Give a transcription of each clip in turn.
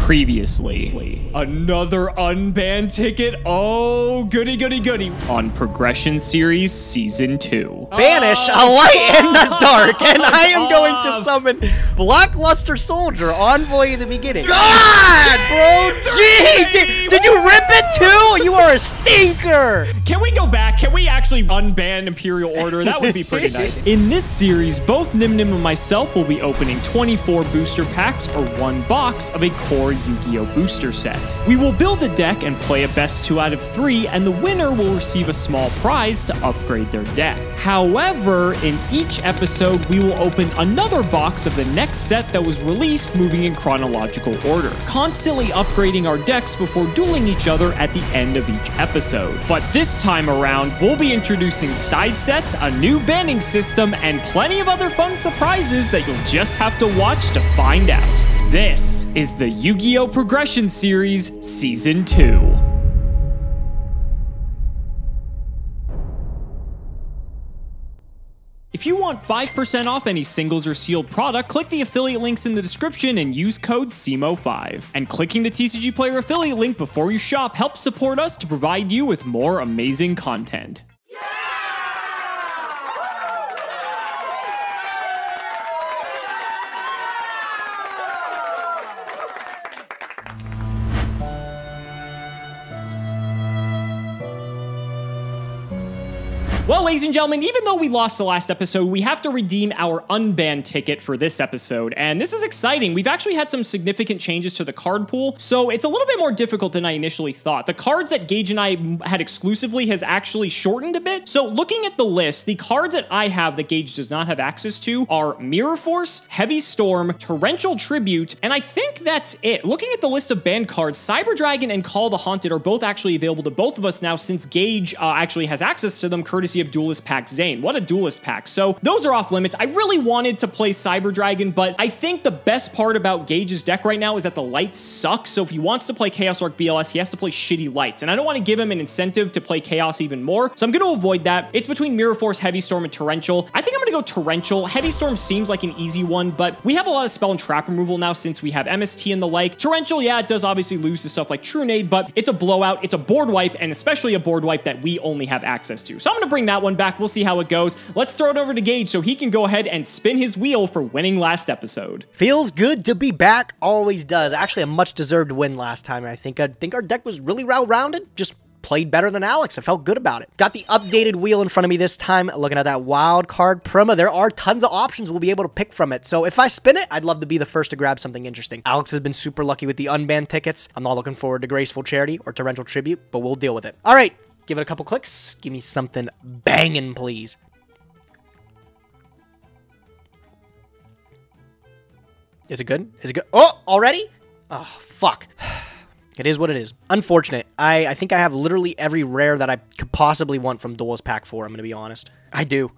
Previously, another unbanned ticket. Oh, goody, goody, goody. On Progression Series Season 2. Banish a light in the dark, and I am going to summon Blockluster Soldier, Envoy in the beginning. God, bro, gee, did you rip it too? You are a stinker. Can we go back? Can we actually unban Imperial Order? That would be pretty nice. In this series, both Nyhmnim and myself will be opening 24 booster packs or one box of a core Yu-Gi-Oh! Booster set. We will build a deck and play a best 2 out of 3, and the winner will receive a small prize to upgrade their deck. However, in each episode, we will open another box of the next set that was released moving in chronological order, constantly upgrading our decks before dueling each other at the end of each episode. But this time around, we'll be introducing side sets, a new banning system, and plenty of other fun surprises that you'll just have to watch to find out. This is the Yu-Gi-Oh! Progression Series Season 2. If you want 5% off any singles or sealed product, click the affiliate links in the description and use code Cimoooooooo5. And clicking the TCG Player affiliate link before you shop helps support us to provide you with more amazing content. Well, ladies and gentlemen, even though we lost the last episode, we have to redeem our unbanned ticket for this episode, and this is exciting. We've actually had some significant changes to the card pool, so it's a little bit more difficult than I initially thought. The cards that Gage and I had exclusively has actually shortened a bit, so looking at the list, the cards that I have that Gage does not have access to are Mirror Force, Heavy Storm, Torrential Tribute, and I think that's it. Looking at the list of banned cards, Cyber Dragon and Call the Haunted are both actually available to both of us now since Gage actually has access to them courtesy of Duelist Pack Zane. What a Duelist pack. So those are off limits. I really wanted to play Cyber Dragon, but I think the best part about Gage's deck right now is that the lights suck. So if he wants to play Chaos Orc BLS, he has to play shitty lights. And I don't want to give him an incentive to play Chaos even more. So I'm going to avoid that. It's between Mirror Force, Heavy Storm, and Torrential. I think I'm going to go Torrential. Heavy Storm seems like an easy one, but we have a lot of spell and trap removal now since we have MST and the like. Torrential, yeah, it does obviously lose to stuff like True Nade, but it's a blowout. It's a board wipe, and especially a board wipe that we only have access to. So I'm going to bring that one back. We'll see how it goes. Let's throw it over to Gage so he can go ahead and spin his wheel for winning last episode. Feels good to be back. Always does. Actually, a much-deserved win last time. I think our deck was really well-rounded. Just played better than Alex. I felt good about it. Got the updated wheel in front of me this time. Looking at that wild card promo, there are tons of options we'll be able to pick from it. So if I spin it, I'd love to be the first to grab something interesting. Alex has been super lucky with the unbanned tickets. I'm not looking forward to Graceful Charity or Torrential Tribute, but we'll deal with it. All right. Give it a couple clicks. Give me something banging, please. Is it good? Is it good? Oh, already? Oh, fuck. It is what it is. Unfortunate. I think I have literally every rare that I could possibly want from Duelist Pack 4, I'm going to be honest. I do.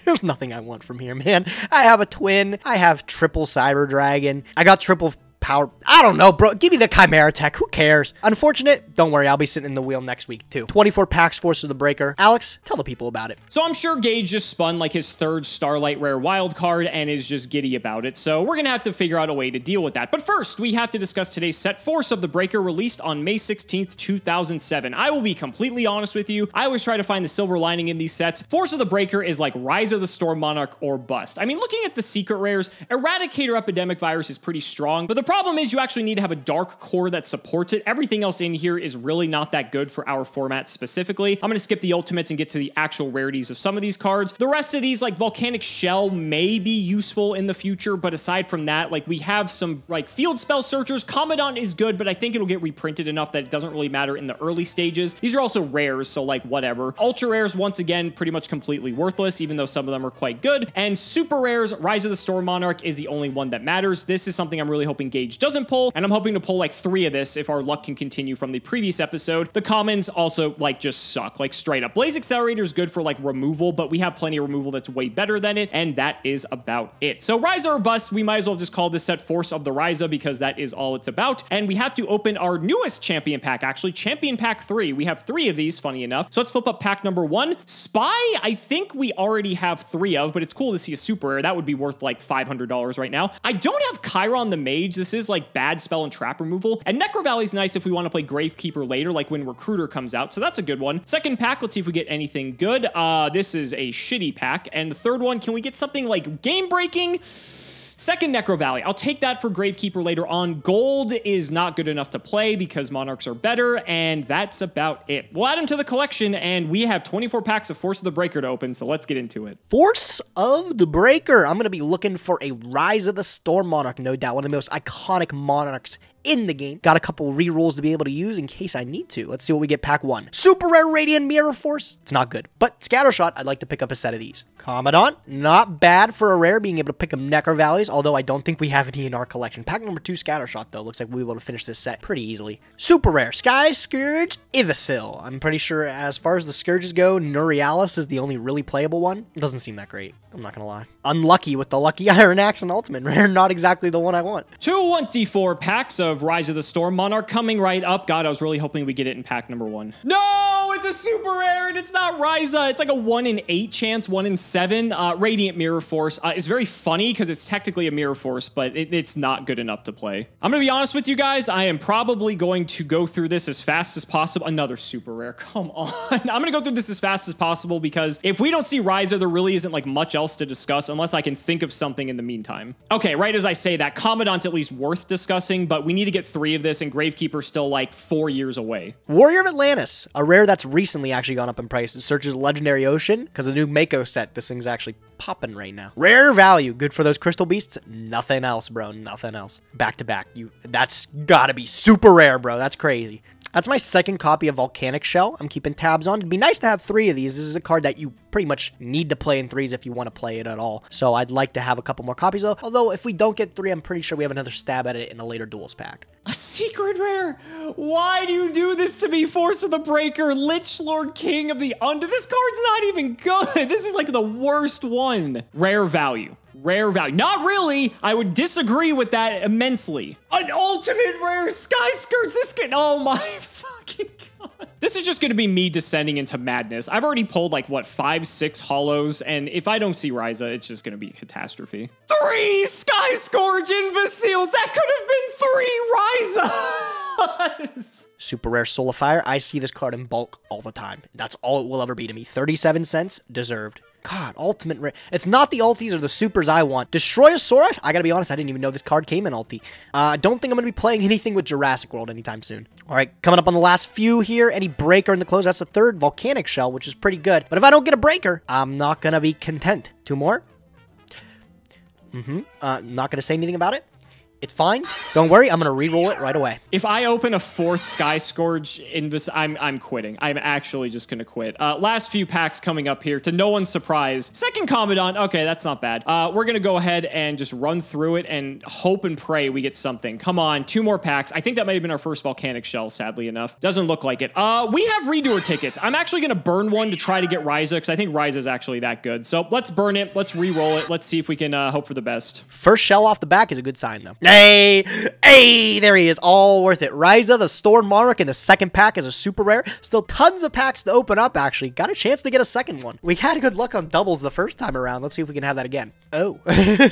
There's nothing I want from here, man. I have a twin. I have triple Cyber Dragon. I got triple power. I don't know, bro. Give me the Chimera Tech. Who cares? Unfortunate. Don't worry. I'll be sitting in the wheel next week, too. 24 packs, Force of the Breaker. Alex, tell the people about it. So I'm sure Gage just spun like his third Starlight Rare wild card and is just giddy about it. So we're going to have to figure out a way to deal with that. But first, we have to discuss today's set, Force of the Breaker, released on May 16th, 2007. I will be completely honest with you. I always try to find the silver lining in these sets. Force of the Breaker is like Rise of the Storm Monarch or bust. I mean, looking at the secret rares, Eradicator Epidemic Virus is pretty strong, but the problem is you actually need to have a dark core that supports it. Everything else in here is really not that good for our format specifically. I'm going to skip the ultimates and get to the actual rarities of some of these cards. The rest of these, like Volcanic Shell, may be useful in the future, but aside from that, like we have some like Field Spell Searchers. Commandant is good, but I think it'll get reprinted enough that it doesn't really matter in the early stages. These are also rares, so like whatever. Ultra rares, once again, pretty much completely worthless, even though some of them are quite good. And super rares, Rise of the Storm Monarch is the only one that matters. This is something I'm really hoping Gage doesn't pull, and I'm hoping to pull like 3 of this if our luck can continue from the previous episode. The commons also like just suck, like straight up. Blaze Accelerator is good for like removal, but we have plenty of removal that's way better than it, and that is about it. So Ryza or bust, we might as well just call this set Force of the Ryza because that is all it's about. And we have to open our newest champion pack, actually, Champion Pack 3. We have 3 of these, funny enough. So let's flip up pack number 1. Spy, I think we already have 3 of, but it's cool to see a super rare. That would be worth like $500 right now. I don't have Chiron the Mage. This this is like bad spell and trap removal. And Necro Valley's nice if we want to play Gravekeeper later, like when Recruiter comes out. So that's a good one. Second pack, let's see if we get anything good. This is a shitty pack. And the third one, can we get something like game-breaking? Second Necro Valley. I'll take that for Gravekeeper later on. Gold is not good enough to play because Monarchs are better, and that's about it. We'll add them to the collection, and we have 24 packs of Force of the Breaker to open, so let's get into it. Force of the Breaker. I'm going to be looking for a Rise of the Storm Monarch, no doubt. One of the most iconic Monarchs in the game. Got a couple rerolls to be able to use in case I need to. Let's see what we get pack 1. Super Rare Radiant Mirror Force. It's not good, but Scattershot, I'd like to pick up a set of these. Commandant, not bad for a rare, being able to pick up Necro Valleys, although I don't think we have any in our collection. Pack number 2, Scattershot, though. Looks like we'll be able to finish this set pretty easily. Super Rare, Sky Scourge, Ivysaur. I'm pretty sure as far as the Scourges go, Nurialis is the only really playable one. It doesn't seem that great. I'm not gonna lie. Unlucky with the Lucky Iron Axe and Ultimate Rare. Not exactly the one I want. 224 packs of Rise of the Storm Monarch coming right up. God, I was really hoping we get it in pack number 1. No, it's a super rare and it's not Ryza. It's like a 1 in 8 chance, 1 in 7. Radiant Mirror Force is very funny because it's technically a Mirror Force, but it's not good enough to play. I'm gonna be honest with you guys. I am probably going to go through this as fast as possible. Another super rare. Come on. I'm gonna go through this as fast as possible because if we don't see Ryza, there really isn't like much else to discuss unless I can think of something in the meantime. Okay, right as I say that, Commandant's at least worth discussing, but we need to get 3 of this, and Gravekeeper's still like 4 years away. Warrior of Atlantis, a rare that's recently actually gone up in price. It searches Legendary Ocean because the new Mako set. This thing's actually popping right now. Rare value, good for those crystal beasts. Nothing else, bro. Nothing else. Back to back. That's gotta be super rare, bro. That's crazy. That's my second copy of Volcanic Shell I'm keeping tabs on. It'd be nice to have 3 of these. This is a card that you pretty much need to play in 3s if you want to play it at all. So I'd like to have a couple more copies though. Although if we don't get 3, I'm pretty sure we have another stab at it in a later duels pack. A secret rare! Why do you do this to me, Force of the Breaker? Lich Lord King of the Under. This card's not even good. This is like the worst one. Rare value. Rare value. Not really. I would disagree with that immensely. An ultimate rare Sky Skirts. This kid. Oh my fucking god. This is just going to be me descending into madness. I've already pulled like, what, 5, 6 hollows, and if I don't see Ryza, it's just going to be a catastrophe. 3 Sky Scourge Imbeciles! That could have been 3 Ryzas! Super rare Soul of Fire. I see this card in bulk all the time. That's all it will ever be to me. 37 cents, deserved. God, ultimate rare. It's not the ultis or the supers I want. Destroyosaurus? I gotta be honest, I didn't even know this card came in ulti. I don't think I'm gonna be playing anything with Jurassic World anytime soon. All right, coming up on the last few here. Any breaker in the close? That's the 3rd Volcanic Shell, which is pretty good. But if I don't get a breaker, I'm not gonna be content. 2 more? Not gonna say anything about it. It's fine. Don't worry, I'm gonna re-roll it right away. If I open a 4th Sky Scourge in this, I'm quitting. I'm actually just gonna quit. Last few packs coming up here, to no one's surprise. Second Commandant, okay, that's not bad. We're gonna go ahead and just run through it and hope and pray we get something. Come on, 2 more packs. I think that might have been our first Volcanic Shell, sadly enough. Doesn't look like it. We have Redoer tickets. I'm actually gonna burn one to try to get Ryza, because I think Ryza is actually that good. So let's burn it, let's re-roll it. Let's see if we can hope for the best. First shell off the back is a good sign, though. Hey, there he is. All worth it. Ryza, the Storm Monarch in the second pack is a super rare. Still tons of packs to open up, actually. Got a chance to get a second one. We had good luck on doubles the first time around. Let's see if we can have that again. Oh,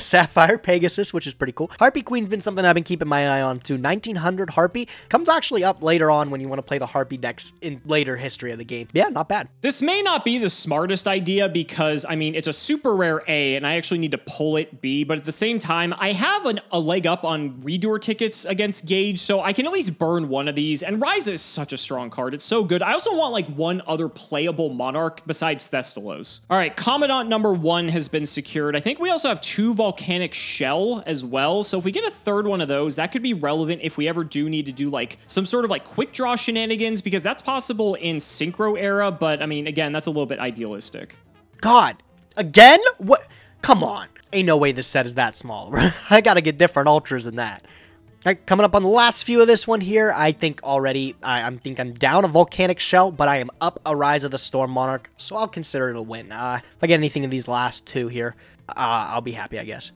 Sapphire Pegasus, which is pretty cool. Harpy Queen's been something I've been keeping my eye on too. 1900 Harpy comes actually up later on when you want to play the Harpy decks in later history of the game. Yeah, not bad. This may not be the smartest idea because, I mean, it's a super rare A and I actually need to pull it B, but at the same time, I have a leg up on Redoer tickets against Gage, so I can at least burn one of these, and Ryza is such a strong card. It's so good. I also want like one other playable Monarch besides Thestalos. All right, Commandant number 1 has been secured. I think we also have 2 Volcanic Shell as well, so if we get a 3rd one of those, that could be relevant if we ever do need to do like some sort of like quick draw shenanigans, because that's possible in Synchro era, but I mean, again, that's a little bit idealistic. God, again? What? Come on. Ain't no way this set is that small. I gotta get different ultras than that. All right, coming up on the last few of this one here, I think already, I think I'm down a Volcanic Shell, but I am up a Rise of the Storm Monarch, so I'll consider it a win. If I get anything in these last 2 here, I'll be happy, I guess.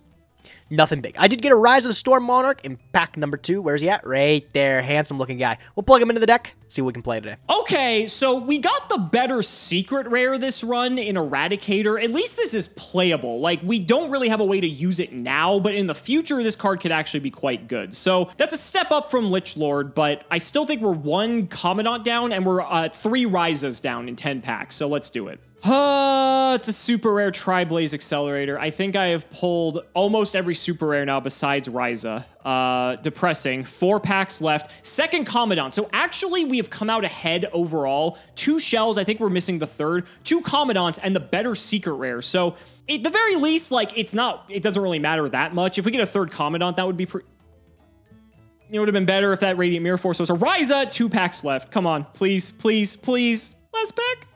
Nothing big. I did get a Rise of the Storm Monarch in pack number 2. Where's he at? Right there. Handsome looking guy. We'll plug him into the deck, see what we can play today. Okay, so we got the better secret rare this run in Eradicator. At least this is playable. Like, we don't really have a way to use it now, but in the future, this card could actually be quite good. So that's a step up from Lich Lord, but I still think we're 1 Commandant down and we're 3 Rises down in 10 packs. So let's do it. It's a super rare Tri-Blaze Accelerator. I think I have pulled almost every super rare now besides Ryza. Depressing. 4 packs left. Second Commandant. So actually, we have come out ahead overall. 2 shells. I think we're missing the 3rd. 2 Commandants and the better secret rare. So at the very least, like, it doesn't really matter that much. If we get a 3rd Commandant, that would be it would have been better if that Radiant Mirror Force was a Ryza. 2 packs left. Come on. Please, please, please. Last pack.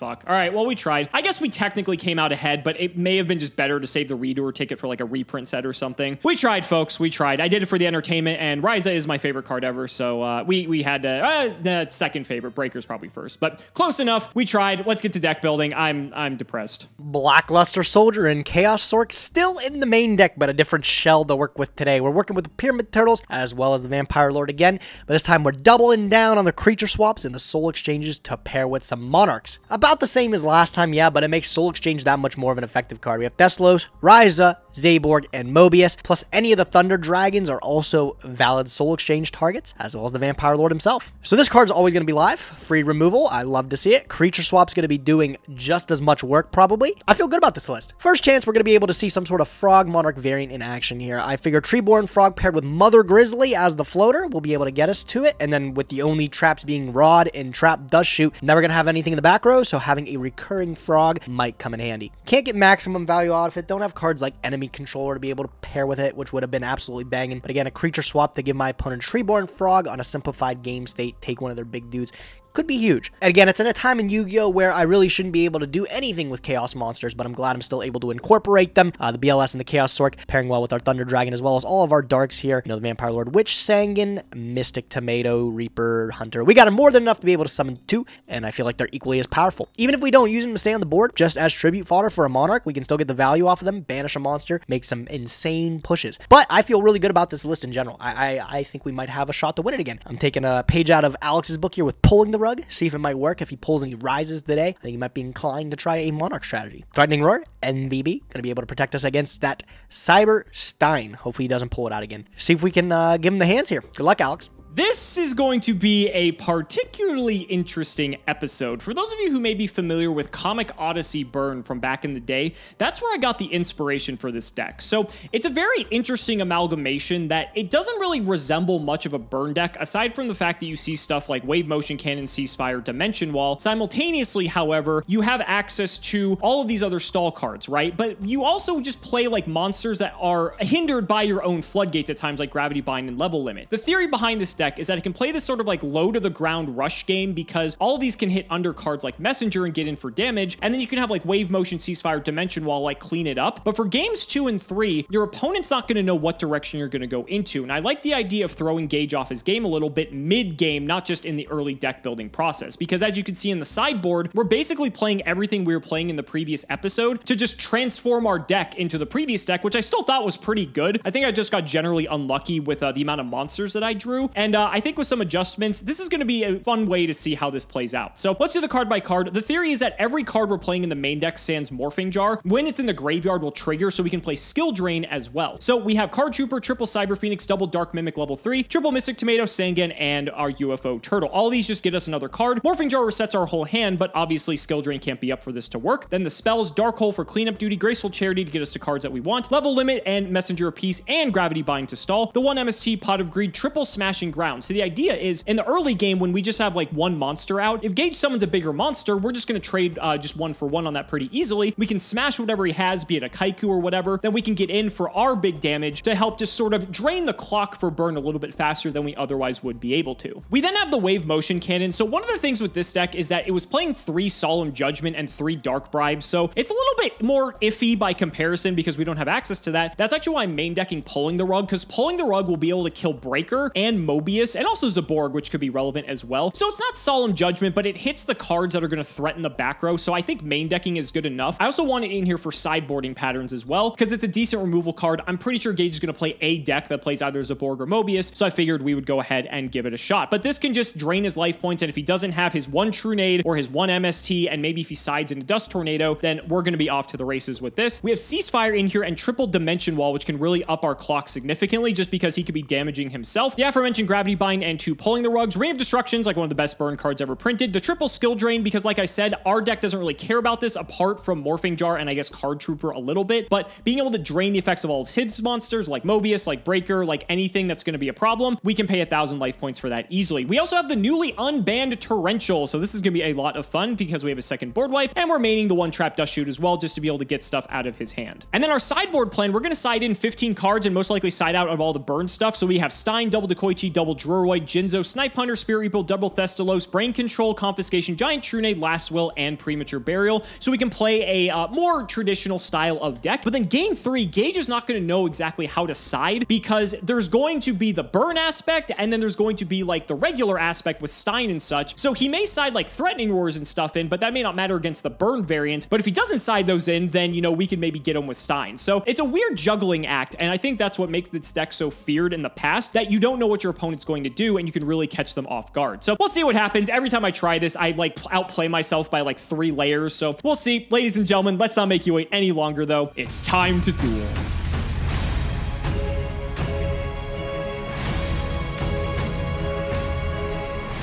Fuck. All right, well, we tried. I guess we technically came out ahead, but it may have been just better to save the redo or take it for like a reprint set or something. We tried, folks. We tried. I did it for the entertainment, and Ryza is my favorite card ever, so we had to... the second favorite. Breaker's probably first, but close enough. We tried. Let's get to deck building. I'm depressed. Blackluster Soldier and Chaos Sork still in the main deck, but a different shell to work with today. We're working with the Pyramid Turtles as well as the Vampire Lord again, but this time we're doubling down on the creature swaps and the soul exchanges to pair with some Monarchs. About the same as last time, yeah, but it makes Soul Exchange that much more of an effective card. We have Theslos, Ryza, Zaborg, and Mobius, plus any of the Thunder Dragons are also valid Soul Exchange targets, as well as the Vampire Lord himself. So this card's always going to be live, free removal. I love to see it. Creature Swap's going to be doing just as much work, probably. I feel good about this list. First chance we're going to be able to see some sort of Frog Monarch variant in action here. I figure Treeborn Frog paired with Mother Grizzly as the floater will be able to get us to it, and then with the only traps being Rod and Trap Dust Shoot, never going to have anything in the back row, so having a recurring frog might come in handy. Can't get maximum value out of it. Don't have cards like Enemy Controller to be able to pair with it, which would have been absolutely banging. But again, a creature swap to give my opponent Treeborn Frog on a simplified game state, take one of their big dudes, could be huge. And again, it's in a time in Yu-Gi-Oh! Where I really shouldn't be able to do anything with Chaos Monsters, but I'm glad I'm still able to incorporate them. The BLS and the Chaos Sork pairing well with our Thunder Dragon, as well as all of our Darks here. You know, the Vampire Lord Witch, Sangan, Mystic Tomato, Reaper, Hunter. We got them more than enough to be able to summon 2, and I feel like they're equally as powerful. Even if we don't use them to stay on the board, just as tribute fodder for a Monarch, we can still get the value off of them, banish a monster, make some insane pushes. But I feel really good about this list in general. I think we might have a shot to win it again. I'm taking a page out of Alex's book here with Pulling the Rug, see if it might work. If he pulls any Rises today, I think he might be inclined to try a Monarch strategy. Threatening Roar, NVB, gonna be able to protect us against that Cyber Stein. Hopefully he doesn't pull it out again. See if we can give him the hands here. Good luck, Alex. This is going to be a particularly interesting episode. For those of you who may be familiar with Comic Odyssey Burn from back in the day, that's where I got the inspiration for this deck. So it's a very interesting amalgamation that it doesn't really resemble much of a burn deck, aside from the fact that you see stuff like Wave Motion Cannon, Ceasefire, Dimension Wall. Simultaneously, however, you have access to all of these other stall cards, right? But you also just play like monsters that are hindered by your own floodgates at times, like Gravity Bind and Level Limit. The theory behind this deck is that it can play this sort of like low to the ground rush game, because all of these can hit under cards like Messenger and get in for damage, and then you can have like Wave Motion, Ceasefire, Dimension Wall, like clean it up. But for games 2 and 3, your opponent's not going to know what direction you're going to go into, and I like the idea of throwing Gage off his game a little bit mid-game, not just in the early deck building process, because as you can see in the sideboard, we're basically playing everything we were playing in the previous episode to just transform our deck into the previous deck, which I still thought was pretty good. I think I just got generally unlucky with the amount of monsters that I drew, and I think with some adjustments, this is going to be a fun way to see how this plays out. So let's do the card by card. The theory is that every card we're playing in the main deck sans Morphing Jar, when it's in the graveyard, will trigger, so we can play Skill Drain as well. So we have Card Trooper, triple Cyber Phoenix, double Dark Mimic level 3, triple Mystic Tomato, Sangan, and our UFO Turtle. All these just get us another card. Morphing Jar resets our whole hand, but obviously Skill Drain can't be up for this to work. Then the spells, Dark Hole for cleanup duty, Graceful Charity to get us to cards that we want, Level Limit and Messenger of Peace, and Gravity Bind to stall. The 1 MST, Pot of Greed, triple Smashing Ground. So the idea is, in the early game, when we just have like one monster out, if Gage summons a bigger monster, we're just going to trade just 1 for 1 on that pretty easily. We can smash whatever he has, be it a Kaiku or whatever, then we can get in for our big damage to help just sort of drain the clock for burn a little bit faster than we otherwise would be able to. We then have the Wave Motion Cannon. So one of the things with this deck is that it was playing 3 Solemn Judgment and 3 Dark Bribes, so it's a little bit more iffy by comparison because we don't have access to that. That's actually why I'm main decking Pulling the Rug, because Pulling the Rug will be able to kill Breaker and Mobius Mobius, and also Zaborg, which could be relevant as well. So it's not Solemn Judgment, but it hits the cards that are going to threaten the back row. So I think main decking is good enough. I also want it in here for sideboarding patterns as well, because it's a decent removal card. I'm pretty sure Gage is going to play a deck that plays either Zaborg or Mobius, so I figured we would go ahead and give it a shot. But this can just drain his life points, and if he doesn't have his one True Nade or his one MST, and maybe if he sides into Dust Tornado, then we're going to be off to the races with this. We have Ceasefire in here and Triple Dimension Wall, which can really up our clock significantly just because he could be damaging himself. The aforementioned Gravity Bind and 2 Pulling the Rugs. Ring of Destruction's like one of the best burn cards ever printed. The triple Skill Drain, because like I said, our deck doesn't really care about this apart from Morphing Jar and I guess Card Trooper a little bit, but being able to drain the effects of all his monsters like Mobius, like Breaker, like anything that's going to be a problem, we can pay 1,000 life points for that easily. We also have the newly unbanned Torrential, so this is going to be a lot of fun because we have a second board wipe, and we're maining the 1-trap Dust Shoot as well, just to be able to get stuff out of his hand. And then our sideboard plan, we're going to side in 15 cards and most likely side out of all the burn stuff. So we have Stein, double Dekoichi, double Droroid, Jinzo, Snipe Hunter, Spirit Reaper, double Thestalos, Brain Control, Confiscation, Giant True Nade, Last Will, and Premature Burial. So we can play a more traditional style of deck. But then game 3, Gage is not going to know exactly how to side because there's going to be the burn aspect and then there's going to be like the regular aspect with Stein and such. So he may side like Threatening Roars and stuff in, but that may not matter against the burn variant. But if he doesn't side those in, then, you know, we can maybe get him with Stein. So it's a weird juggling act. And I think that's what makes this deck so feared in the past, that you don't know what your opponent's going to do and you can really catch them off guard. So we'll see what happens. Every time I try this, I like outplay myself by like 3 layers. So we'll see. Ladies and gentlemen, let's not make you wait any longer though. It's time to duel.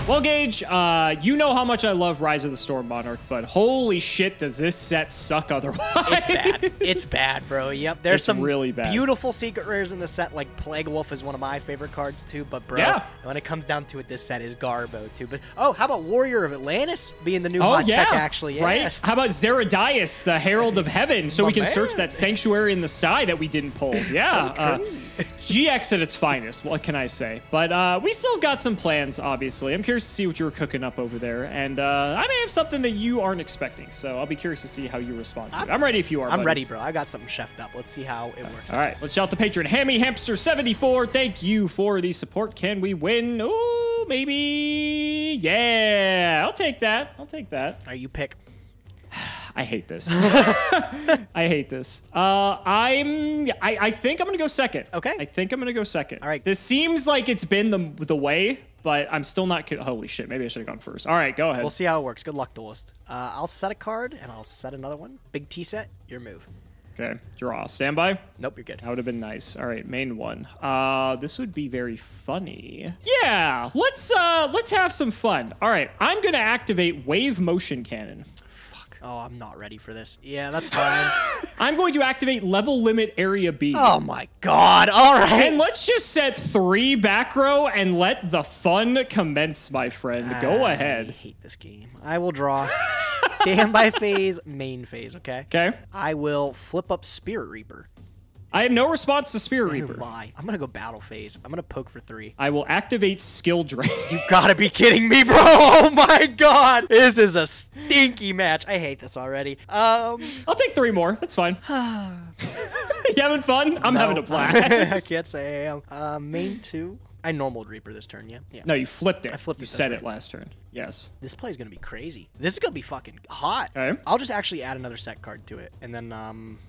Well, Gage, you know how much I love Rise of the Storm Monarch, but holy shit, does this set suck otherwise. It's bad. It's bad, bro. Yep. There's some really bad, beautiful secret rares in the set, like Plague Wolf is one of my favorite cards too, but bro, when it comes down to it, this set is garbo too. But oh, how about Warrior of Atlantis being the new hot tech actually? Yeah. Right? How about Zeradias, the Herald of Heaven, so we can search that Sanctuary in the Sky that we didn't pull? Yeah. GX at its finest, what can I say? But we still got some plans, obviously. I'm curious to see what you were cooking up over there, and I may have something that you aren't expecting, so I'll be curious to see how you respond to it. I'm ready if you are, I'm ready, bro. I got something chefed up. Let's see how it works. All right, let's shout the patron, Hammy Hamster 74. Thank you for the support. Can we win? Ooh, maybe. Yeah, I'll take that. I'll take that. All right, you pick. I hate this. I hate this. I think I'm gonna go second. Okay. I think I'm gonna go second. All right. This seems like it's been the way, but I'm still not. Holy shit! Maybe I should have gone first. All right, go ahead. We'll see how it works. Good luck, duelist. I'll set a card and I'll set another one. Big T set. Your move. Okay. Draw. Standby. Nope, you're good. That would have been nice. All right, main one. This would be very funny. Yeah. Let's have some fun. All right. I'm gonna activate Wave Motion Cannon. Oh, I'm not ready for this. Yeah, that's fine. I'm going to activate Level Limit Area B. Oh my god. All right. And let's just set 3 back row and let the fun commence, my friend. Go ahead. I hate this game. I will draw standby phase, main phase, okay? Okay. I will flip up Spirit Reaper. I have no response to Spirit Reaper. Lie. I'm gonna go battle phase. I'm gonna poke for 3. I will activate Skill Drain. You gotta be kidding me, bro! Oh my god! This is a stinky match. I hate this already. I'll take 3 more. That's fine. You having fun? I'm having a blast. I can't say I am. Main 2. I normaled Reaper this turn, yeah? No, you flipped it. I flipped it. You said it last turn. Yes. This play is gonna be crazy. This is gonna be fucking hot. Okay. I'll just actually add another set card to it, and then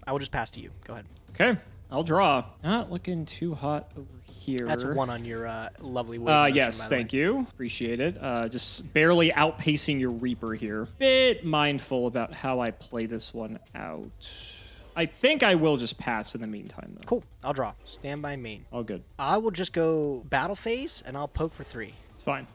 I will just pass to you. Go ahead. Okay. I'll draw. Not looking too hot over here. That's 1 on your lovely wave. Yes, thank you. Appreciate it. Just barely outpacing your Reaper here. Bit mindful about how I play this one out. I think I will just pass in the meantime, though. Cool. I'll draw. Standby main. All good. I will just go battle phase, and I'll poke for 3. It's fine.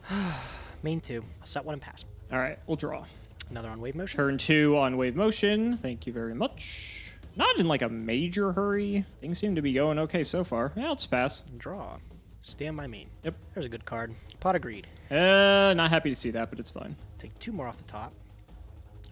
Main 2. I'll set 1 and pass. All right, we'll draw. Another on wave motion. Turn 2 on wave motion. Thank you very much. Not in like a major hurry. Things seem to be going okay so far. Yeah, I'll just pass. Draw. Standby main. Yep. There's a good card. Pot of Greed. Not happy to see that, but it's fine. Take 2 more off the top.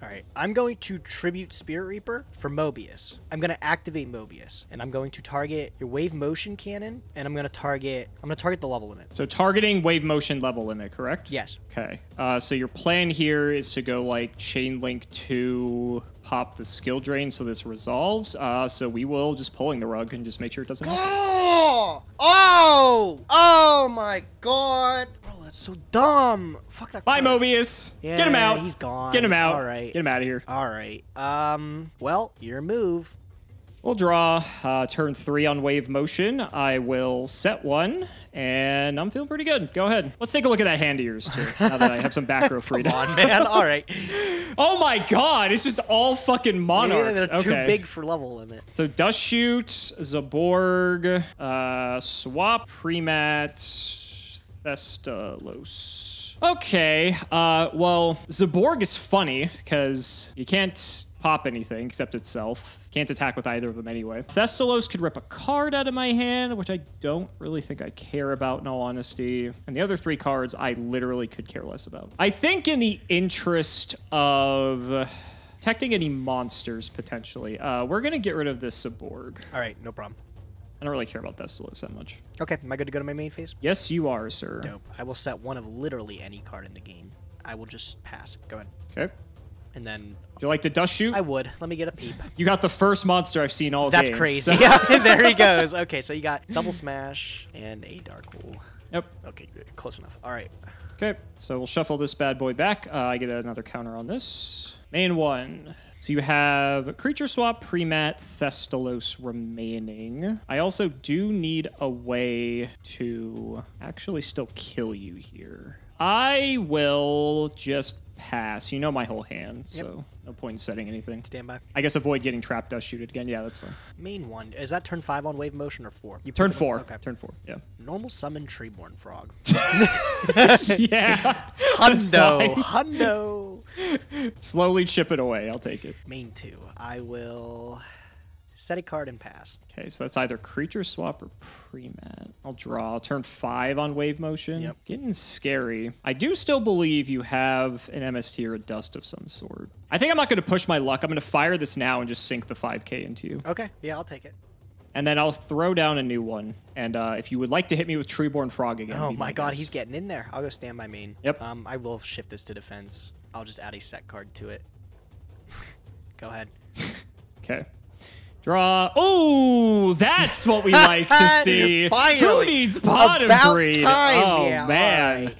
All right, I'm going to tribute Spirit Reaper for Mobius. I'm going to activate Mobius, and I'm going to target your wave motion cannon, and I'm going to target the level limit. So targeting wave motion level limit, correct? Yes. Okay. So your plan here is to go like chain link to pop the skill drain so this resolves. So we will just pulling the rug and just make sure it doesn't happen. Oh my god. Bro, that's so dumb. Fuck that. Bye, Mobius. Yeah, get him out. He's gone. Get him out. All right. Get him out of here. All right. Well, your move. We'll draw turn 3 on wave motion. I will set one, and I'm feeling pretty good. Go ahead. Let's take a look at that hand of yours, too, now that I have some back row freedom. Come on, man. All right. Oh, my God. It's just all fucking monarchs. Yeah, they're too big for level limit. So Dust Shoot, Zaborg, Swap, Premat, Thestalos. Okay. Well, Zaborg is funny, because you can't pop anything except itself. Can't attack with either of them anyway. Thestalos could rip a card out of my hand, which I don't really think I care about, in all honesty. And the other 3 cards I literally could care less about. I think in the interest of protecting any monsters, potentially, we're going to get rid of this Zaborg. All right, no problem. I don't really care about Thestalos that much. Okay, am I good to go to my main phase? Yes, you are, sir. Dope. I will set one of literally any card in the game. I will just pass. Go ahead. Okay. And then... Would you like to Dust Shoot? I would. Let me get a peep. You got the first monster I've seen all That's game. crazy. So. Yeah, there he goes. Okay, so you got Double Smash and a Dark Hole. Yep. Okay, good. Close enough. All right. Okay, so we'll shuffle this bad boy back. I get another counter on this. Main 1. So you have Creature Swap, Premat, Thestalos remaining. I also do need a way to actually still kill you here. I will just pass. You know my whole hand, so no point in setting anything. Stand by. I guess avoid getting trapped Dust Shoot again. Yeah, that's fine. Main 1. Is that turn 5 on wave motion or 4? Turn 4. Okay. Turn 4, yeah. Normal summon Treeborn Frog. Yeah. Hundo. Hundo. Slowly chip it away. I'll take it. Main 2. I will set a card and pass. Okay, so that's either Creature Swap or Premat. I'll draw. Turn 5 on wave motion. Yep. Getting scary. I do still believe you have an MST or a Dust of some sort. I think I'm not going to push my luck. I'm going to fire this now and just sink the 5k into you. Okay, yeah, I'll take it. And then I'll throw down a new one. And if you would like to hit me with Treeborn Frog again. Oh my god, he's getting in there. I'll go stand by main. Yep. I will shift this to defense. I'll just add a set card to it. Go ahead. Okay. Draw. Oh, that's what we like to see. Finally. Who needs bottom About breed? time. Oh, Yeah, man.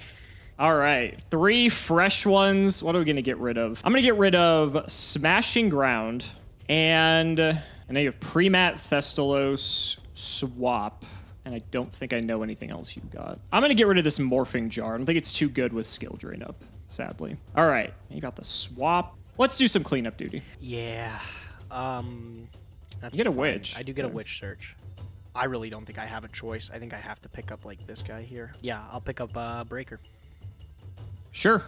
All right. 3 fresh ones. What are we going to get rid of? I'm going to get rid of Smashing Ground. And now you have Premat, Thestalos, Swap. And I don't think I know anything else you've got. I'm going to get rid of this Morphing Jar. I don't think it's too good with skill drain up, sadly. All right. You got the Swap. Let's do some cleanup duty. Yeah. That's You get a fine. witch. I do get a witch search. I really don't think I have a choice. I think I have to pick up like this guy here. Yeah, I'll pick up Breaker. Sure.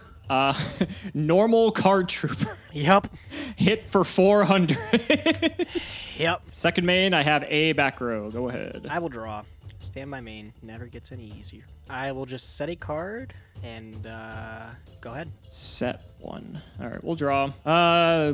Normal card trooper. Yep. Hit for 400. Yep. Second main, I have a back row. Go ahead. I will draw. Stand by main. Never gets any easier. I will just set a card and go ahead. Set one. All right, we'll draw.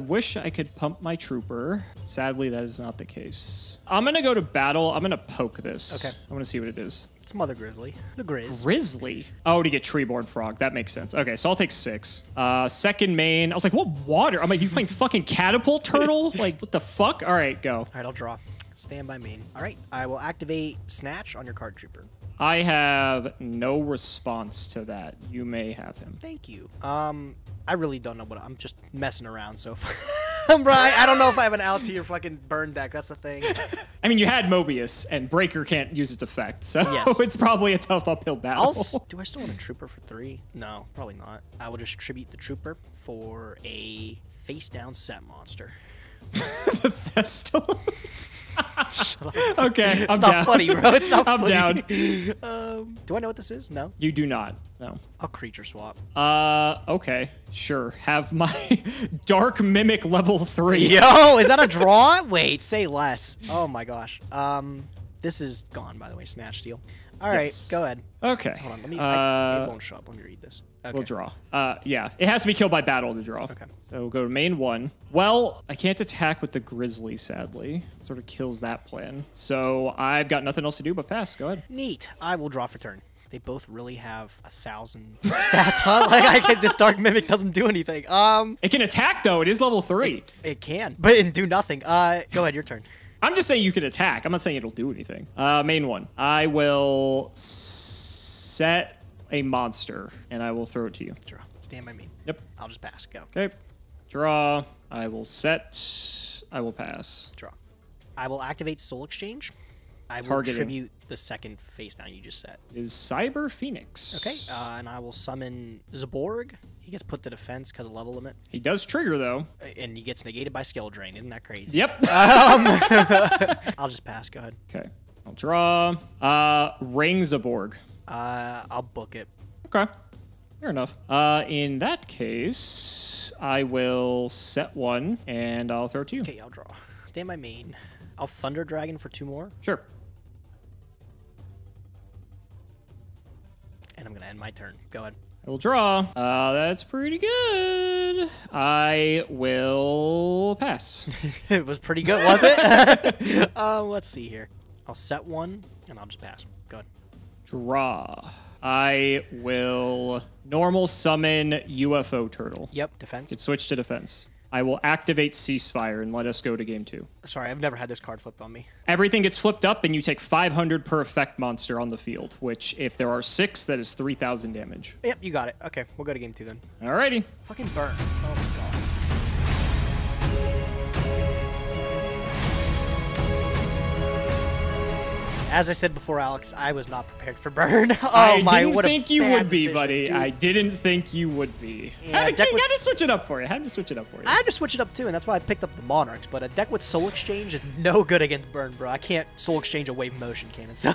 Wish I could pump my trooper. Sadly, that is not the case. I'm going to go to battle. I'm going to poke this. Okay. I want to see what it is. It's Mother Grizzly. The Grizz. Grizzly. Oh, to get Treeborn Frog. That makes sense. Okay, so I'll take 6. Second main. I was like, what water? I'm like, you playing fucking Catapult Turtle? Like, what the fuck? All right, go. All right, I'll draw. Stand by main. All right, I will activate Snatch on your card trooper. I have no response to that. You may have him. Thank you. I really don't know what I'm just messing around so far. Right, I don't know if I have an out to your fucking burn deck. That's the thing. I mean, you had Mobius, and Breaker can't use its effect, so Yes. it's probably a tough uphill battle. Do I still want a trooper for 3? No, probably not. I will just tribute the trooper for a face-down set monster. The Thestalos. Okay, I'm It's not down. funny, bro. It's not I'm funny. down. Do I know what this is? No. You do not. No. I'll creature swap. Okay. Sure. Have my Dark Mimic level 3. Yo, is that a draw? Wait, say less. Oh my gosh. This is gone, by the way. Snatch steal. All right, Yes. go ahead. Okay. Hold on, let me. It won't show up. Let me read this. Okay. We'll draw. Yeah, it has to be killed by battle to draw. Okay. So we'll go to main 1. Well, I can't attack with the Grizzly, sadly. Sort of kills that plan. So I've got nothing else to do but pass. Go ahead. Neat. I will draw for turn. They both really have 1,000 stats, huh? Like, this Dark Mimic doesn't do anything. It can attack, though. It is level 3. It can, but it do nothing. Go ahead, your turn. I'm just saying you can attack. I'm not saying it'll do anything. Main 1. I will set a monster, and I will throw it to you. Draw. Stand by me. Yep. I'll just pass. Go. Okay. Draw. I will set. I will pass. Draw. I will activate Soul Exchange. I will Targeting. tribute the second face down you just set. Is Cyber Phoenix. Okay. And I will summon Zaborg. He gets put to defense because of level limit. He does trigger, though. And he gets negated by skill drain. Isn't that crazy? Yep. I'll just pass. Go ahead. Okay. I'll draw. Ring Zaborg. I'll book it. Okay. Fair enough. In that case, I will set 1, and I'll throw it to you. Okay, I'll draw. Stand by main. I'll Thunder Dragon for 2 more. Sure. And I'm going to end my turn. Go ahead. I will draw. That's pretty good. I will pass. It was pretty good, was it? Let's see here. I'll set 1, and I'll just pass. Go ahead. Draw. I will normal summon UFO turtle. Yep, defense. It's switch to defense. I will activate Ceasefire and let us go to game 2. Sorry, I've never had this card flipped on me. Everything gets flipped up, and you take 500 per effect monster on the field, which, if there are 6, that is 3,000 damage. Yep, you got it. Okay, we'll go to game 2 then. Alrighty. Fucking burn. Oh my god. As I said before, Alex, I was not prepared for burn. Oh I my, didn't what think a you bad would be, decision, buddy. dude. I didn't think you would be. Yeah, I deck with- had to switch it up for you. I had to switch it up too, and that's why I picked up the Monarchs. But a deck with Soul Exchange is no good against burn, bro. I can't Soul Exchange a wave motion cannon. So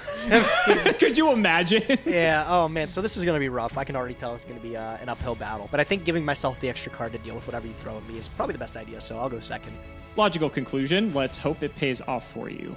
Could you imagine? yeah. Oh man. So this is gonna be rough. I can already tell it's gonna be an uphill battle. But I think giving myself the extra card to deal with whatever you throw at me is probably the best idea. So I'll go second. Logical conclusion. Let's hope it pays off for you.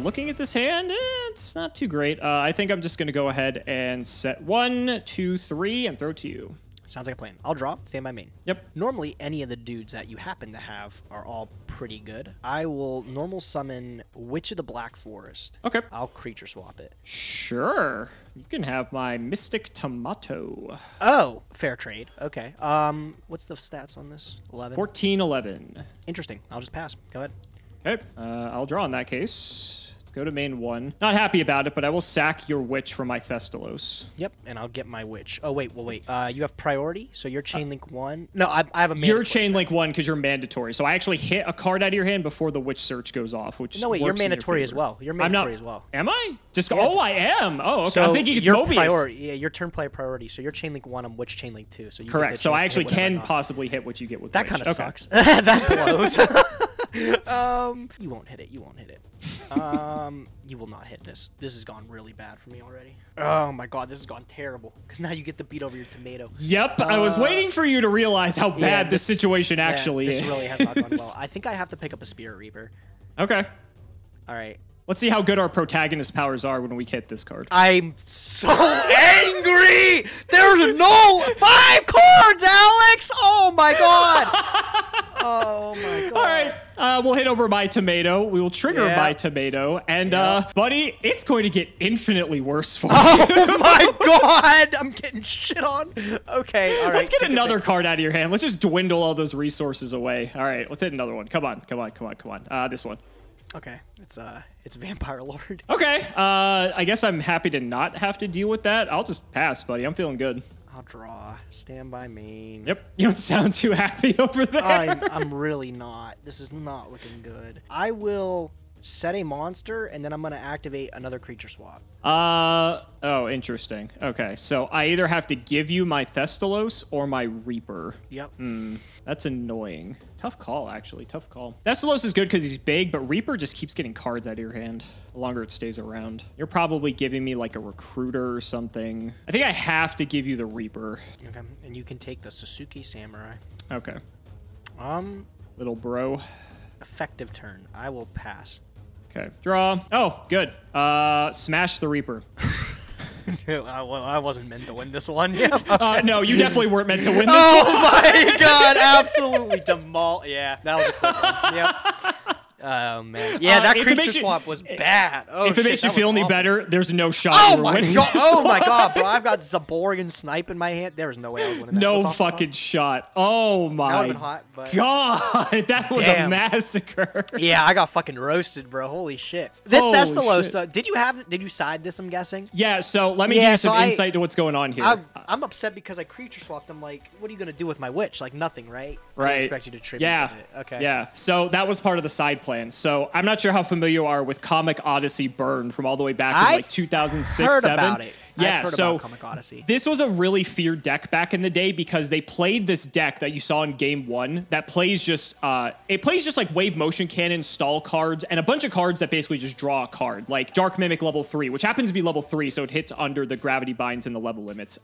Looking at this hand, it's not too great. I think I'm just going to go ahead and set 1, 2, 3, and throw to you. Sounds like a plan. I'll draw. Stand by main. Yep. Normally, any of the dudes that you happen to have are all pretty good. I will normal summon Witch of the Black Forest. Okay. I'll creature swap it. Sure. You can have my Mystic Tomato. Oh, fair trade. Okay. What's the stats on this? 11. 14, 11. Interesting. I'll just pass. Go ahead. Okay. I'll draw in that case. Let's go to main 1. Not happy about it, but I will sack your Witch for my Thestalos. Yep, and I'll get my Witch. Oh, wait. You have priority, so you're Chain Link 1. No, I have a mandatory. You're Chain Link 1 because you're mandatory. So I actually hit a card out of your hand before the Witch Search goes off, which No, wait, you're works in your mandatory as favor. well. You're I'm mandatory not, as well. Am I? Just Yeah. Oh, I am. Oh, okay. So I'm thinking it's your Mobius. priority. Yeah, your turn play priority. So you're Chain Link 1, I'm Witch Chain Link 2. So you Correct. Get the So I chance to actually hit whatever I can got. possibly hit what you get with That Witch. kind of Okay. sucks. That blows. You won't hit it. You won't hit it. You will not hit this. This has gone really bad for me already. Oh my god, this has gone terrible. Because now you get to beat over your tomato. Yep. I was waiting for you to realize how bad this situation Yeah, actually this is. really has not gone well. I think I have to pick up a Spirit Reaper. Okay. All right. Let's see how good our protagonist powers are when we hit this card. I'm so angry! There's no 5 cards, Alex! Oh my god! Oh my god. All right, we'll hit over my tomato. We will trigger Yeah. my tomato. And, buddy, it's going to get infinitely worse for you. Oh my god! I'm getting shit on. Okay, all right. Let's get take a another pick. card out of your hand. Let's just dwindle all those resources away. All right, let's hit another one. Come on, come on, come on, come on. This one. Okay, it's Vampire Lord. Okay, I guess I'm happy to not have to deal with that. I'll just pass, buddy. I'm feeling good. I'll draw. Stand by main. Yep, you don't sound too happy over there. I'm really not. This is not looking good. I will set a monster, and then I'm going to activate another creature swap. Oh, interesting. Okay, so I either have to give you my Thestalos or my Reaper. Yep. That's annoying. Tough call, actually. Tough call. Thestalos is good because he's big, but Reaper just keeps getting cards out of your hand the longer it stays around. You're probably giving me like a Recruiter or something. I think I have to give you the Reaper. Okay, and you can take the Suzuki Samurai. Okay. Little bro. Effective turn. I will pass. Okay. Draw. Oh, good. Smash the Reaper. I wasn't meant to win this one. Yeah. No, you definitely weren't meant to win this one. Oh my god, absolutely Yeah, that was a quick one. Yep. Oh man, yeah, that creature swap was bad. Oh, if it makes you feel any better, there's no shot. Oh you were my winning god! this Oh my one. god, bro! I've got Zaborgan snipe in my hand. There is no way I was winning that. No fucking shot. Oh my been hot, but... god, that was a massacre. Yeah, I got fucking roasted, bro. Holy shit. This Thessalos, did you side this? I'm guessing. Yeah. So let me give you some insight to what's going on here. I'm upset because I creature swapped. I'm like, what are you gonna do with my witch? Like nothing, right? Right. I expect you to tribute. Yeah. With it. Okay. Yeah. So that was part of the side plan. So I'm not sure how familiar you are with Comic Odyssey Burn from all the way back in like 2006, heard 2007. About it. Yeah, I've heard so about Comic Odyssey. This was a really feared deck back in the day because they played this deck that you saw in game 1 that plays just like wave motion cannon, stall cards, and a bunch of cards that basically just draw a card, like Dark Mimic level 3, which happens to be level 3, so it hits under the gravity binds and the level limits.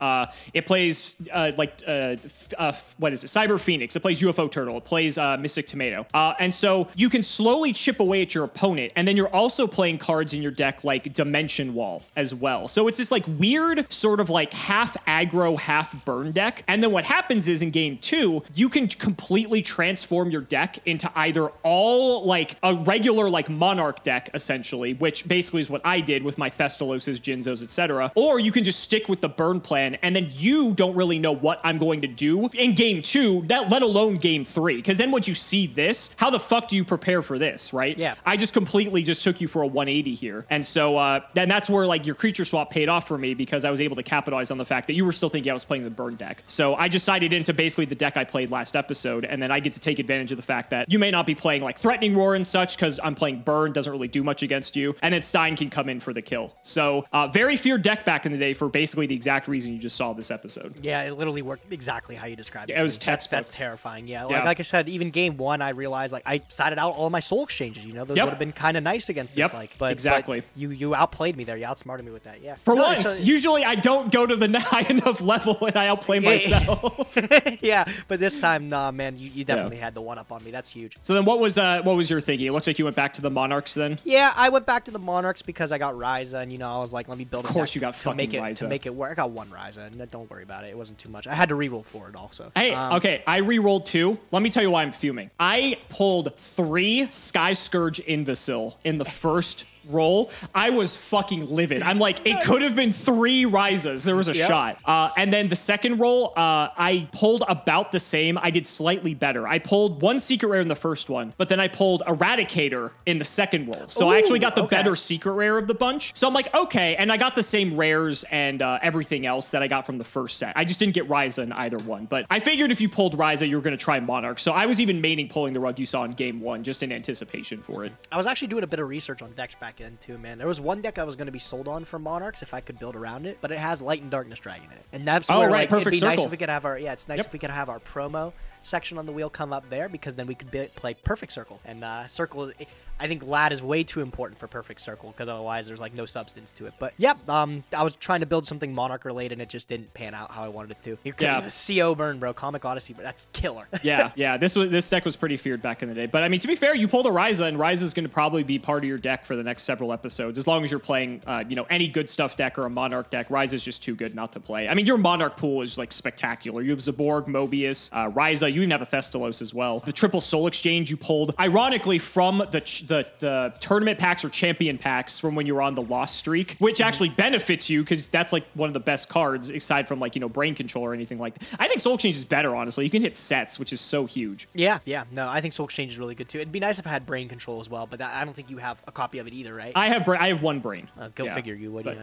It plays what is it? Cyber Phoenix. It plays UFO Turtle. It plays Mystic Tomato. And so you can slowly chip away at your opponent, and then you're also playing cards in your deck like Dimension Wall as well. So it's this like weird sort of like half aggro, half burn deck. And then what happens is in game 2, you can completely transform your deck into either all like a regular like Monarch deck, essentially, which basically is what I did with my Festaloses, Jinzos, etc. Or you can just stick with the burn plan, and then you don't really know what I'm going to do in game 2, let alone game 3. Because then once you see this, how the fuck do you prepare for this, right? Yeah. I just completely just took you for a 180 here. And so then that's where like your creature swap paid off for me, because I was able to capitalize on the fact that you were still thinking I was playing the burn deck. So I just sided into basically the deck I played last episode, and then I get to take advantage of the fact that you may not be playing like Threatening Roar and such, because I'm playing burn, doesn't really do much against you, and then Stein can come in for the kill. So very feared deck back in the day for basically the exact reason you just saw this episode. Yeah, it literally worked exactly how you described it. Yeah, it was textbook. That's terrifying. Yeah, like I said, even game 1, I realized like I sided out all my soul exchanges. You know, those would have been kind of nice against this. But exactly, you outplayed me there. You outsmarted me with that. Yeah. For once, usually I don't go to the high enough level and I outplay myself. Yeah, but this time, nah, man, you definitely had the one up on me. That's huge. So then, what was your thinking? It looks like you went back to the Monarchs then. Yeah, I went back to the Monarchs because I got Ryza, and I was like, let me build. Of course, you got fucking Ryza to make it work. I got one Ryza, and don't worry about it. It wasn't too much. I had to reroll for it also. Hey, okay, I rerolled 2. Let me tell you why I'm fuming. I pulled 3 Sky Scourge Imbecile in the first roll. I was fucking livid. I'm like, it could have been 3 Ryzas. There was a shot. And then the second roll, I pulled about the same. I did slightly better. I pulled 1 secret rare in the first one, but then I pulled Eradicator in the second roll. So I actually got the better secret rare of the bunch. So I'm like, okay. And I got the same rares and everything else that I got from the first set. I just didn't get Ryza in either one. But I figured if you pulled Ryza, you were going to try Monarch. So I was even maining pulling the rug you saw in game 1, just in anticipation for it. I was actually doing a bit of research on decks back in too, man. There was one deck I was going to be sold on for Monarchs if I could build around it, but it has Light and Darkness Dragon in it. And that's where like, it'd be nice if we could have our it's nice if we could have our promo section on the wheel come up there, because then we could play Perfect Circle. And Circle, I think Lad is way too important for Perfect Circle, because otherwise there's like no substance to it. But yep, I was trying to build something Monarch related, and it just didn't pan out how I wanted it to. You're CO burn, bro. Comic Odyssey, but that's killer. yeah. This deck was pretty feared back in the day. But I mean, to be fair, you pulled a Ryza, and Ryza is going to probably be part of your deck for the next several episodes, as long as you're playing, any good stuff deck or a Monarch deck. Ryza is just too good not to play. I mean, your Monarch pool is like spectacular. You have Zaborg, Mobius, Ryza. You even have a Thestalos as well. The triple soul exchange you pulled, ironically, from the tournament packs or champion packs from when you were on the loss streak, which actually benefits you because that's like one of the best cards aside from like, brain control or anything like that. I think Soul Exchange is better, honestly. You can hit sets, which is so huge. Yeah. No, I think Soul Exchange is really good too. It'd be nice if I had brain control as well, but I don't think you have a copy of it either, right? I have 1 brain. Go figure, you would. But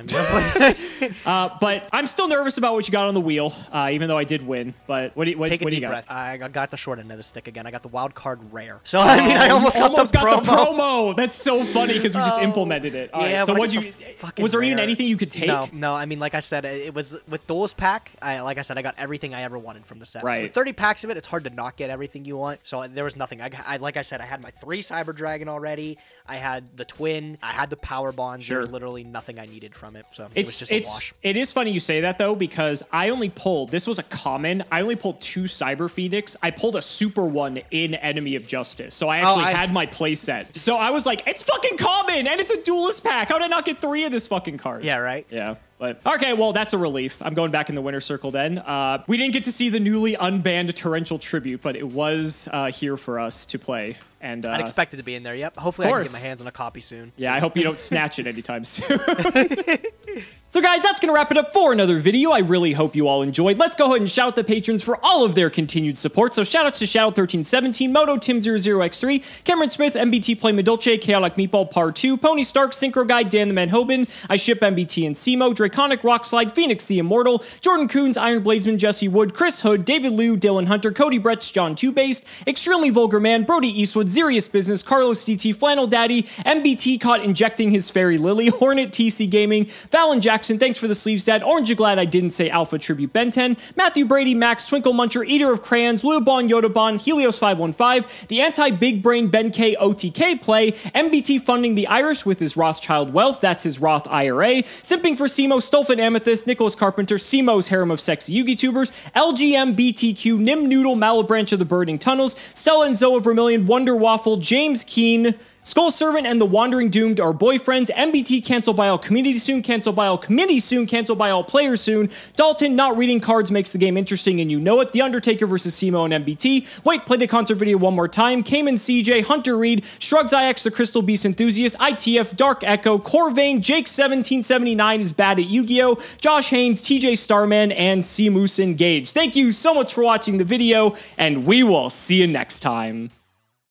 I'm still nervous about what you got on the wheel, even though I did win. But what do you got? Breath. I got the short end of the stick again. I got the wild card rare. So I mean, I almost got the promo. That's so funny because we just implemented it. All right. So was there even anything you could take? No. I mean, like I said, it was with Duelist Pack. Like I said, I got everything I ever wanted from the set. Right. With 30 packs of it, it's hard to not get everything you want. So there was nothing. Like I said, I had my 3 Cyber Dragon already. I had the Twin. I had the Power Bonds. Sure. There was literally nothing I needed from it. So it was just a wash. It is funny you say that though, because I only pulled, this was a common, I only pulled 2 Cyber Phoenix. I pulled a super one in Enemy of Justice. So I actually had my play set. So I was like, it's fucking common, and it's a duelist pack. How did I not get 3 of this fucking card? Yeah, right? Yeah. But okay, well, that's a relief. I'm going back in the winner's circle then. We didn't get to see the newly unbanned Torrential Tribute, but it was here for us to play. And I'd expect it to be in there, yep. Hopefully I can get my hands on a copy soon. Yeah, I hope you don't snatch it anytime soon. So guys, that's going to wrap it up for another video. I really hope you all enjoyed. Let's go ahead and shout out the patrons for all of their continued support. So shoutouts to Shadow1317, Moto, Tim00x3, Cameron Smith, MBT Play Medolce, Chaotic Meatball, Par 2, Pony Stark, Synchro Guy, Dan the Man Hoban, I Ship MBT and Simo, Draconic Rockslide, Phoenix the Immortal, Jordan Coons, Iron Bladesman, Jesse Wood, Chris Hood, David Liu, Dylan Hunter, Cody Bretts, John 2-Based, Extremely Vulgar Man, Brody Eastwood, Zerius Business, Carlos DT, Flannel Daddy, MBT caught injecting his Fairy Lily, Hornet TC Gaming, Valen Jackson, thanks for the sleeves, Dad. Orange, you glad I didn't say Alpha Tribute Ben 10, Matthew Brady, Max, Twinkle Muncher, Eater of Crayons, Lubon, Yodabon, Helios 515, the Anti-Big Brain Ben K OTK play, MBT funding the Irish with his Rothschild wealth, that's his Roth IRA, Simping for Simo, Stolfin Amethyst, Nicholas Carpenter, Simo's Harem of Sexy YugiTubers, LGM, Nim Noodle, Malabranch of the Burning Tunnels, Stella and Zoa Vermilion, Wonder Waffle, James Keen, Skull Servant and the Wandering Doomed are boyfriends. MBT cancel by all community soon. Cancel by all committee soon. Cancel by all players soon. Dalton, not reading cards makes the game interesting and you know it. The Undertaker versus Simo and MBT. Wait, play the concert video one more time. Cayman CJ, Hunter Reed, Shrugs IX, the Crystal Beast Enthusiast, ITF, Dark Echo, Corvain, Jake 1779 is bad at Yu-Gi-Oh!, Josh Haynes, TJ Starman, and Seamoose Engage. Thank you so much for watching the video, and we will see you next time.